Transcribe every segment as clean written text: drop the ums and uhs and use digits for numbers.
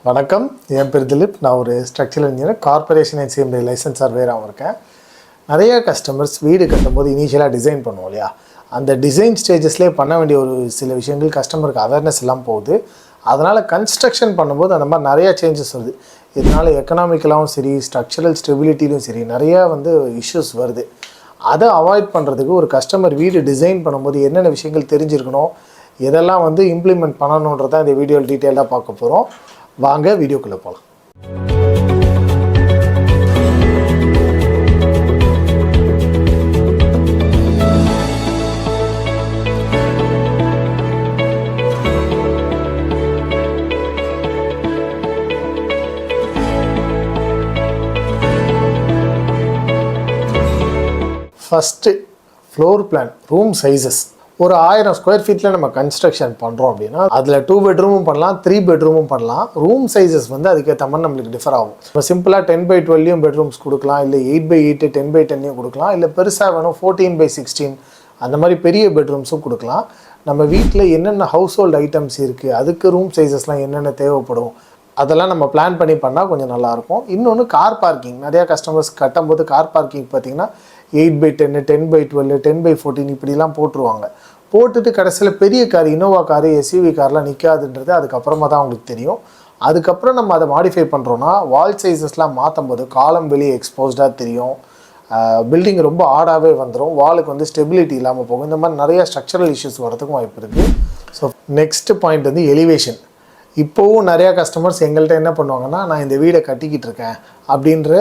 வணக்கம், என் பேர் திலீப். நான் ஒரு structural engineer, corporation and CMD licence சர்வேராகவும் இருக்கேன். நிறைய கஸ்டமர்ஸ் வீடு கட்டும்போது இனிஷியலாக டிசைன் பண்ணுவோம் இல்லையா, அந்த டிசைன் ஸ்டேஜஸ்லேயே பண்ண வேண்டிய ஒரு சில விஷயங்கள் கஸ்டமருக்கு அவேர்னஸ் எல்லாம் போகுது. அதனால் கன்ஸ்ட்ரக்ஷன் பண்ணும்போது அந்த மாதிரி நிறையா சேஞ்சஸ் வருது. இதனால் எக்கனாமிக்கலாகவும் சரி, ஸ்ட்ரக்சரல் ஸ்டெபிலிட்டிலும் சரி நிறையா இஷ்யூஸ் வருது. அதை அவாய்ட் பண்ணுறதுக்கு ஒரு கஸ்டமர் வீடு டிசைன் பண்ணும்போது என்னென்ன விஷயங்கள் தெரிஞ்சிருக்கணும், எதெல்லாம் இம்ப்ளிமெண்ட் பண்ணணுன்றதான் இந்த வீடியோவில் டீட்டெயிலாக பார்க்க போகிறோம். வாங்க வீடியோக்குள்ளே போகலாம். First floor plan, room sizes. ஒரு 1000 ஸ்கொயர் ஃபீட்டில் நம்ம கன்ஸ்ட்ரக்ஷன் பண்ணுறோம் அப்படின்னா அதில் 2 பெட்ரூமும் பண்ணலாம், 3 பெட்ரூமும் பண்ணலாம். ரூம் சைஸஸ் அதுக்கேற்ற மாதிரி நம்மளுக்கு டிஃபர் ஆகும். இப்போ சிம்பிளாக 10x12 பெட்ரூம்ஸ் கொடுக்கலாம், இல்லை 8x8 10x10 கொடுக்கலாம், இல்லை பெருசாக வேணும் 14x16 அந்த மாதிரி பெரிய பெட்ரூம்ஸும் கொடுக்கலாம். நம்ம வீட்டில் என்னென்ன ஹவுஸ் ஹோல்டு ஐட்டம்ஸ் இருக்குது, அதுக்கு ரூம் சைஸஸ்லாம் என்னென்ன தேவைப்படும், அதெல்லாம் நம்ம பிளான் பண்ணி பண்ணால் கொஞ்சம் நல்லாயிருக்கும். இன்னொன்று கார் பார்க்கிங். நிறையா கஸ்டமர்ஸ் கட்டும்போது கார் பார்க்கிங் பார்த்திங்கன்னா 8x10 10x12 10x14 இப்படிலாம் போட்டுருவாங்க. போட்டுட்டு கடைசியில் பெரிய கார், இனோவா காரு, எஸ்யூவி கார்லாம் நிற்காதுன்றது அதுக்கப்புறமா தான் அவங்களுக்கு தெரியும். அதுக்கப்புறம் நம்ம அதை மாடிஃபை பண்ணுறோன்னா வால் சைஸஸ்லாம் மாற்றும் போது காலம் வெளியே எக்ஸ்போஸ்டாக தெரியும், பில்டிங் ரொம்ப ஆடாகவே வந்துடும், வாலுக்கு ஸ்டெபிலிட்டி இல்லாமல் போகும். இந்த மாதிரி நிறையா ஸ்ட்ரக்சரல் இஷ்யூஸ் வரதுக்கும் வாய்ப்பு இருக்குது. So next point elevation. இப்போவும் நிறையா கஸ்டமர்ஸ் எங்கள்கிட்ட என்ன பண்ணுவாங்கன்னா, நான் இந்த வீடை கட்டிக்கிட்டு இருக்கேன் அப்படின்ற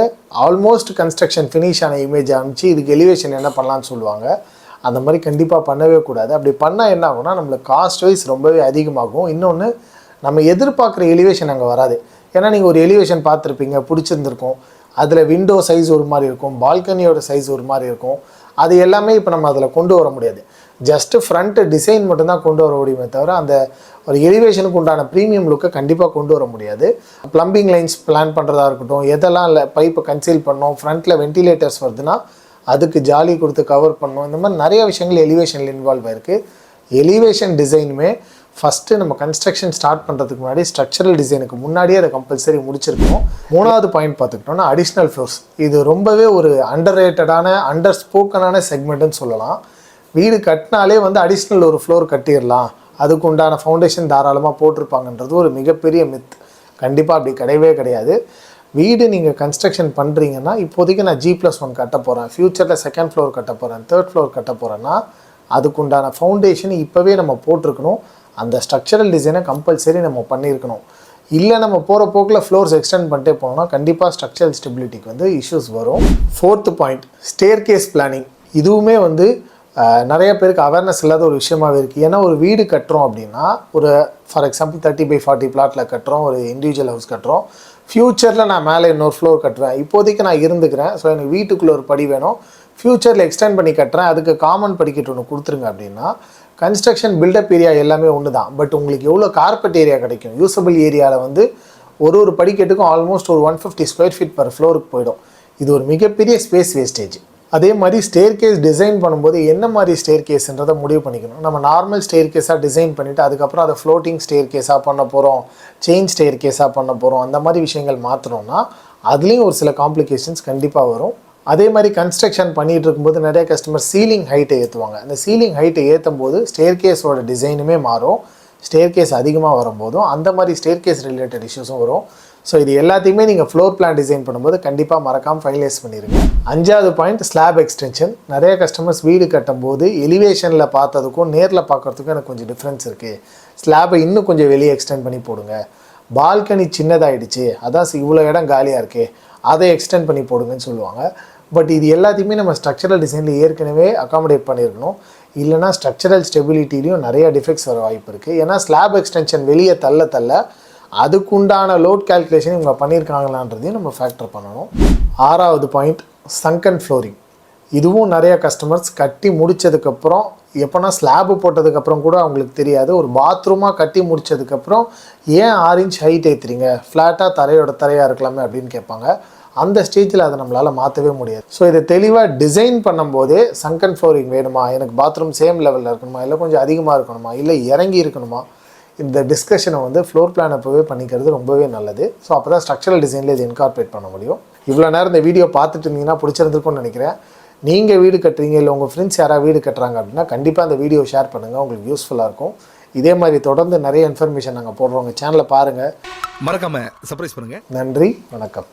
ஆல்மோஸ்ட் கன்ஸ்ட்ரக்ஷன் ஃபினிஷ் ஆன இமேஜ் அனுப்பிச்சு இதுக்கு எலிவேஷன் என்ன பண்ணலான்னு சொல்லுவாங்க. அந்த மாதிரி கண்டிப்பாக பண்ணவே கூடாது. அப்படி பண்ணால் என்ன ஆகும்னா, நம்மளுக்கு காஸ்ட் வைஸ் ரொம்பவே அதிகமாகும். இன்னொன்று, நம்ம எதிர்பார்க்குற எலிவேஷன் அங்கே வராது. ஏன்னா நீங்கள் ஒரு எலிவேஷன் பார்த்துருப்பீங்க, பிடிச்சிருந்துருக்கும், அதில் விண்டோ சைஸ் ஒரு மாதிரி இருக்கும், பால்கனியோட சைஸ் ஒரு மாதிரி இருக்கும். அது எல்லாமே இப்போ நம்ம அதில் கொண்டு வர முடியாது. ஜஸ்ட்டு ஃப்ரண்ட்டு டிசைன் மட்டும்தான் கொண்டு வர முடியுமே தவிர அந்த ஒரு எலிவேஷனுக்கு உண்டான ப்ரீமியம் லுக்கை கண்டிப்பாக கொண்டு வர முடியாது. ப்ளம்பிங் லைன்ஸ் பிளான் பண்ணுறதா இருக்கட்டும், எதெல்லாம் இல்லை பைப்பை கன்சீல் பண்ணோம், ஃப்ரண்ட்டில் வென்டிலேட்டர்ஸ் வருதுன்னா அதுக்கு ஜாலி கொடுத்து கவர் பண்ணணும். இந்த மாதிரி நிறைய விஷயங்கள் எலிவேஷனில் இன்வால்வ் ஆயிருக்கு. எலிவேஷன் டிசைனுமே ஃபஸ்ட்டு நம்ம கன்ஸ்ட்ரக்ஷன் ஸ்டார்ட் பண்ணுறதுக்கு முன்னாடி ஸ்ட்ரக்சரல் டிசைனுக்கு முன்னாடியே அதை கம்பல்சரி முடிச்சிருக்கோம். 3வது பாயிண்ட் பார்த்துக்கிட்டோம்னா அடிஷ்னல் ஃப்ளோர்ஸ். இது ரொம்பவே ஒரு அண்டர் ரேட்டடான, அண்டர் ஸ்போக்கனான செக்மெண்ட்டுன்னு சொல்லலாம். வீடு கட்டினாலே அடிஷ்னல் ஒரு ஃப்ளோர் கட்டிடலாம், அதுக்கு உண்டான ஃபவுண்டேஷன் தாராளமாக போட்டிருப்பாங்கன்றது ஒரு மிகப்பெரிய மித். கண்டிப்பாக அப்படி கிடையவே கிடையாது. வீடு நீங்கள் கன்ஸ்ட்ரக்ஷன் பண்ணுறீங்கன்னா, இப்போதைக்கு நான் G+1 கட்ட போகிறேன், ஃப்யூச்சரில் 2nd ஃப்ளோர் கட்ட போகிறேன், 3rd ஃப்ளோர் கட்ட போகிறேன்னா அதுக்குண்டான ஃபவுண்டேஷன் இப்போவே நம்ம போட்டிருக்கணும். அந்த ஸ்ட்ரக்சரல் டிசைனை கம்பல்சரி நம்ம பண்ணியிருக்கணும். இல்லை நம்ம போகிற போக்கில் ஃப்ளோர்ஸ் எக்ஸ்டெண்ட் பண்ணிட்டே போனோம்னா கண்டிப்பாக ஸ்ட்ரக்சரல் ஸ்டெபிலிட்டிக்கு இஷ்யூஸ் வரும். 4th point, stair case planning. இதுவுமே நிறைய பேருக்கு அவேர்னஸ் இல்லாத ஒரு விஷயமாகவே இருக்குது. ஏன்னா ஒரு வீடு கட்டுறோம் அப்படின்னா, ஒரு ஃபார் எக்ஸாம்பிள் 30x40 பிளாட்டில் கட்டுறோம், ஒரு இண்டிவிஜுவல் ஹவுஸ் கட்டுறோம். ஃப்யூச்சரில் நான் மேலே இன்னொரு ஃப்ளோர் கட்டுவேன், இப்போதைக்கு நான் இருந்துக்கிறேன், ஸோ எனக்கு வீட்டுக்குள்ளே ஒரு படி வேணும், ஃப்யூச்சரில் எக்ஸ்டெண்ட் பண்ணி கட்டுறேன், அதுக்கு காமன் படிக்கட்டு ஒன்று கொடுத்துருங்க அப்படின்னா, கன்ஸ்ட்ரக்ஷன் பில்டப் ஏரியா எல்லாமே ஒன்று தான். பட் உங்களுக்கு எவ்வளோ கார்பெட் ஏரியா கிடைக்கும், யூசபிள் ஏரியாவில் ஒரு படிக்கட்டுக்கும் ஆல்மோஸ்ட் ஒரு 150 ஸ்கொயர் ஃபீட் பர் ஃப்ளோருக்கு போயிடும். இது ஒரு மிகப்பெரிய ஸ்பேஸ் வேஸ்டேஜ். அதே மாதிரி ஸ்டேர் கேஸ் டிசைன் பண்ணும்போது என்ன மாதிரி ஸ்டேர் கேஸ்ன்றதை முடிவு பண்ணிக்கணும். நம்ம நார்மல் ஸ்டேர் கேஸாக டிசைன் பண்ணிவிட்டு அதுக்கப்புறம் அதை ஃப்ளோட்டிங் ஸ்டேர் கேஸாக பண்ண போகிறோம், செயின் ஸ்டேர் கேஸாக பண்ண போகிறோம், அந்த மாதிரி விஷயங்கள் மாற்றணும்னா அதுலேயும் ஒரு சில காம்ப்ளிகேஷன்ஸ் கண்டிப்பாக வரும். அதே மாதிரி கன்ஸ்ட்ரக்ஷன் பண்ணிகிட்டு இருக்கும்போது நிறைய கஸ்டமர் சீலிங் ஹைட்டை ஏற்றுவாங்க. அந்த சீலிங் ஹைட்டை ஏற்றும் போது ஸ்டேர் கேஸோட டிசைனுமே மாறும். ஸ்டேர் கேஸ் அதிகமாக வரும்போதும் அந்த மாதிரி ஸ்டேர் கேஸ் ரிலேட்டட் இஷ்யூஸும் வரும். ஸோ இது எல்லாத்தையுமே நீங்கள் ஃப்ளோர் பிளான் டிசைன் பண்ணும்போது கண்டிப்பாக மறக்காமல் ஃபைனலைஸ் பண்ணிடுங்க. 5வது பாயிண்ட், ஸ்லாப் எக்ஸ்டென்ஷன். நிறைய கஸ்டமர்ஸ் வீடு கட்டும்போது எலிவேஷனில் பார்த்ததுக்கும் நேரில் பார்க்குறதுக்கும் எனக்கு கொஞ்சம் டிஃப்ரென்ஸ் இருக்குது, ஸ்லாபை இன்னும் கொஞ்சம் வெளியே எக்ஸ்டெண்ட் பண்ணி போடுங்க, பால்கனி சின்னதாகிடுச்சு, அதான் இவ்வளோ இடம் காலியாக இருக்கே, அதை எக்ஸ்டெண்ட் பண்ணி போடுங்கன்னு சொல்லுவாங்க. பட் இது எல்லாத்தையுமே நம்ம ஸ்ட்ரக்சரல் டிசைனில் ஏற்கனவே அகாமடேட் பண்ணியிருக்கணும். இல்லைனா ஸ்ட்ரக்சரல் ஸ்டெபிலிட்டிலையும் நிறைய டிஃபெக்ட்ஸ் வர வாய்ப்பு இருக்குது. ஏன்னா ஸ்லாப் எக்ஸ்டென்ஷன் வெளியே தள்ள அதுக்குண்டான லோட் கால்குலேஷன் இவங்க பண்ணியிருக்காங்களான்றதையும் நம்ம ஃபேக்டர் பண்ணணும். 6வது பாயிண்ட், சங்கன் ஃப்ளோரிங். இதுவும் நிறைய கஸ்டமர்ஸ் கட்டி முடித்ததுக்கப்புறம், எப்போனா ஸ்லாபு போட்டதுக்கப்புறம் கூட அவங்களுக்கு தெரியாது, ஒரு பாத்ரூமாக கட்டி முடித்ததுக்கப்புறம் ஏன் 6 இன்ச் ஹைட் ஏற்றுறீங்க, ஃப்ளாட்டாக தரையாக இருக்கலாமே அப்படின்னு கேட்பாங்க. அந்த ஸ்டேஜில் அதை நம்மளால் மாற்றவே முடியாது. ஸோ இதை தெளிவாக டிசைன் பண்ணும்போதே சங்கன் ஃப்ளோரிங் வேணுமா, எனக்கு பாத்ரூம் சேம் லெவலில் இருக்கணுமா, இல்லை கொஞ்சம் அதிகமாக இருக்கணுமா, இல்லை இறங்கி இருக்கணுமா, இந்த டிஸ்கஷனை வந்து ஃப்ளோர் பிளான் அப்போவே பண்ணிக்கிறது ரொம்பவே நல்லது. ஸோ அப்போ தான் ஸ்ட்ரக்சரல் டிசைனில் இது இன்கார்பரேட் பண்ண முடியும். இவ்வளோ நேரம் இந்த வீடியோ பார்த்துட்டு இருந்தீங்கன்னா பிடிச்சிருந்துருக்கும்னு நினைக்கிறேன். நீங்கள் வீடு கட்டுறீங்க இல்லை உங்கள் ஃப்ரெண்ட்ஸ் யாராவது வீடு கட்டுறாங்க அப்படின்னா கண்டிப்பாக அந்த வீடியோ ஷேர் பண்ணுங்கள், உங்களுக்கு யூஸ்ஃபுல்லாக இருக்கும். இதே மாதிரி தொடர்ந்து நிறைய இன்ஃபர்மேஷன் நாங்கள் போடுறோம். உங்கள் சேனலை பாருங்கள், மறக்காமல் சர்ப்ரைஸ் பண்ணுங்கள். நன்றி, வணக்கம்.